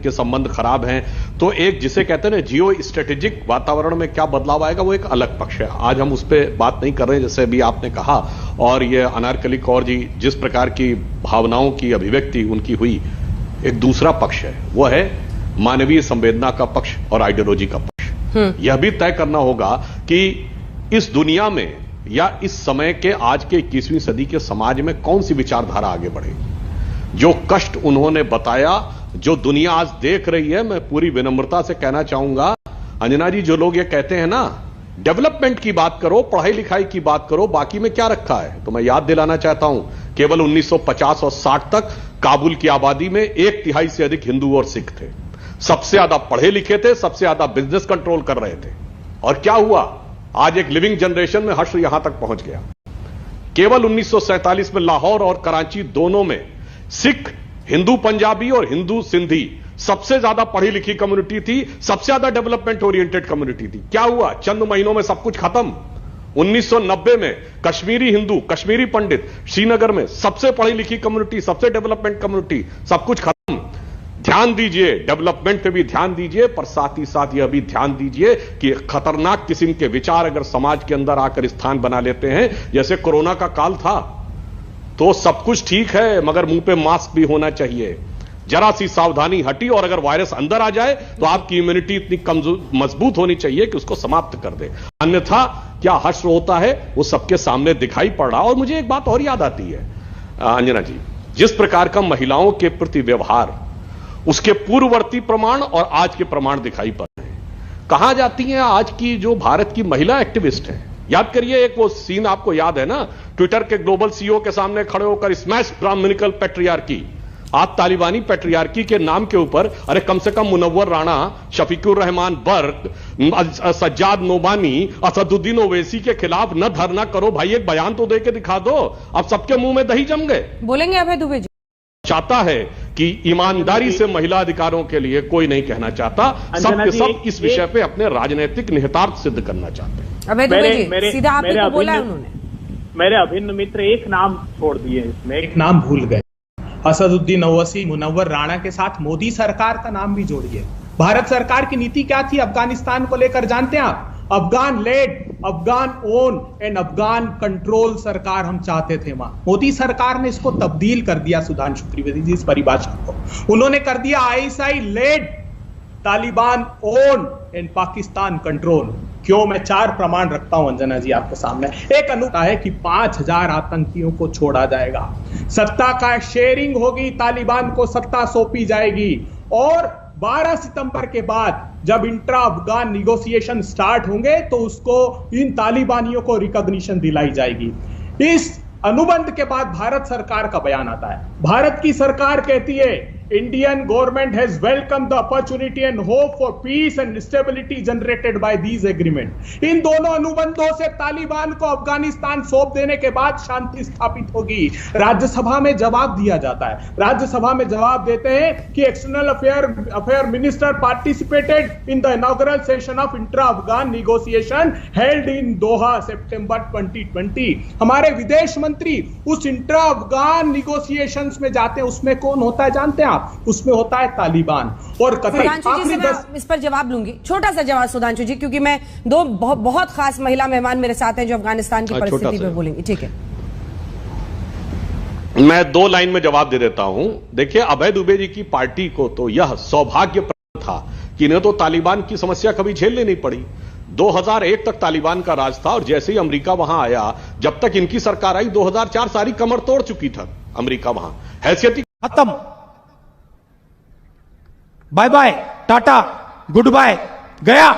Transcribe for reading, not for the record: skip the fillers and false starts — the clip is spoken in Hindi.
के संबंध खराब हैं, तो एक जिसे कहते हैं ना जियो स्ट्रेटेजिक वातावरण में क्या बदलाव आएगा, वो एक अलग पक्ष है। आज हम उस पर बात नहीं कर रहे हैं, जैसे अभी आपने कहा। और ये अनारकली कौर जी जिस प्रकार की भावनाओं की अभिव्यक्ति उनकी हुई, एक दूसरा पक्ष है, वो है मानवीय संवेदना का पक्ष और आइडियोलॉजी का पक्ष। यह भी तय करना होगा कि इस दुनिया में या इस समय के आज के 21वीं सदी के समाज में कौन सी विचारधारा आगे बढ़े। जो कष्ट उन्होंने बताया, जो दुनिया आज देख रही है, मैं पूरी विनम्रता से कहना चाहूंगा अंजना जी, जो लोग ये कहते हैं ना डेवलपमेंट की बात करो, पढ़ाई लिखाई की बात करो, बाकी में क्या रखा है, तो मैं याद दिलाना चाहता हूं केवल 1950 और 60 तक काबुल की आबादी में 1/3 से अधिक हिंदू और सिख थे। सबसे ज्यादा पढ़े लिखे थे, सबसे ज्यादा बिजनेस कंट्रोल कर रहे थे। और क्या हुआ, आज एक लिविंग जनरेशन में हश्र यहां तक पहुंच गया। केवल 1947 में लाहौर और कराची दोनों में सिख, हिंदू पंजाबी और हिंदू सिंधी सबसे ज्यादा पढ़ी लिखी कम्युनिटी थी, सबसे ज्यादा डेवलपमेंट ओरिएंटेड कम्युनिटी थी। क्या हुआ, चंद महीनों में सब कुछ खत्म। 1990 में कश्मीरी हिंदू, कश्मीरी पंडित, श्रीनगर में सबसे पढ़ी लिखी कम्युनिटी, सबसे डेवलपमेंट कम्युनिटी, सब कुछ खत्म। ध्यान दीजिए, डेवलपमेंट पे भी ध्यान दीजिए, पर साथ ही साथ यह भी ध्यान दीजिए कि खतरनाक किस्म के विचार अगर समाज के अंदर आकर स्थान बना लेते हैं, जैसे कोरोना का काल था, तो सब कुछ ठीक है मगर मुंह पे मास्क भी होना चाहिए। जरा सी सावधानी हटी और अगर वायरस अंदर आ जाए तो आपकी इम्यूनिटी इतनी कमजोर मजबूत होनी चाहिए कि उसको समाप्त कर दे। अन्यथा क्या हश्र होता है वो सबके सामने दिखाई पड़ रहा। और मुझे एक बात और याद आती है अंजना जी, जिस प्रकार का महिलाओं के प्रति व्यवहार, उसके पूर्ववर्ती प्रमाण और आज के प्रमाण दिखाई पड़ रहे हैं। कहां जाती हैं आज की जो भारत की महिला एक्टिविस्ट हैं। याद करिए, एक वो सीन आपको याद है ना, ट्विटर के ग्लोबल सीईओ के सामने खड़े होकर स्मैश ब्राह्मणिकल पैट्रियार्की, आप तालिबानी पैट्रियार्की के नाम के ऊपर, अरे कम से कम मुनव्वर राणा, शफीकुर रहमान बर्क, सज्जाद नोबानी, असदुद्दीन ओवैसी के खिलाफ न धरना करो भाई, एक बयान तो दे के दिखा दो। अब सबके मुंह में दही जम गए। बोलेंगे अभय दुबे जी। चाहता है कि ईमानदारी से महिला अधिकारों के लिए कोई नहीं कहना चाहता, सब के सब इस विषय पे अपने राजनीतिक निहितार्थ सिद्ध करना चाहते हैं। अभय दुबे जी, सीधा आपने को बोला है उन्होंने। मेरे अभिन्न मित्र एक नाम छोड़ दिए, इसमें एक नाम भूल गए, असदुद्दीन ओवैसी, मुनव्वर राणा के साथ मोदी सरकार का नाम भी जोड़िए। भारत सरकार की नीति क्या थी अफगानिस्तान को लेकर जानते हैं आप? Afghan led, Afghan own and Afghan control सरकार हम चाहते थे वहां। मोदी सरकार ने इसको तब्दील कर दिया, सुधांशु त्रिवेदी जी, इस परिभाषा को उन्होंने कर दिया ISI led, Taliban own and Pakistan control. क्यों? मैं 4 प्रमाण रखता हूं अंजना जी आपके सामने। एक अनुमान है कि 5000 आतंकियों को छोड़ा जाएगा, सत्ता का शेयरिंग होगी, तालिबान को सत्ता सौंपी जाएगी, और 12 सितंबर के बाद जब इंट्रा अफगान निगोसिएशन स्टार्ट होंगे तो उसको इन तालिबानियों को रिकॉग्निशन दिलाई जाएगी। इस अनुबंध के बाद भारत सरकार का बयान आता है। भारत की सरकार कहती है Indian government has welcomed the opportunity and hope for peace and stability generated by these agreement। इन दोनों अनुबंधों से तालिबान को अफगानिस्तान सौंप देने के बाद शांति स्थापित होगी। राज्यसभा में जवाब दिया जाता है, राज्यसभा में जवाब देते हैं कि external affair minister participated in the inaugural session of intra Afghan negotiation held in Doha September 2020। हमारे विदेश मंत्री उस इंट्रा अफगान निगोसिएशंस में जाते हैं, उसमें कौन होता है जानते हैं? उसमें होता है तालिबान। और सुधांशु जी से मैं इस पर जवाब लूंगी, छोटा सा जवाब सुधांशु जी, क्योंकि मैं दो बहुत खास महिला मेहमान मेरे साथ हैं जो अफगानिस्तान की परिस्थिति पर बोलेंगी। ठीक है, मैं 2 लाइन में जवाब दे देता हूं। देखिए, अभय दुबे जी की पार्टी को तो यह सौभाग्यपूर्ण था कि इन्हें तो तालिबान की समस्या कभी झेलनी नहीं पड़ी। 2001 तक तालिबान का राज था और जैसे ही अमेरिका वहां आया, जब तक इनकी सरकार आई 2004 सारी कमर तोड़ चुकी था अमेरिका वहां। हैसियती खत्म, bye bye, ta ta, good bye, गया।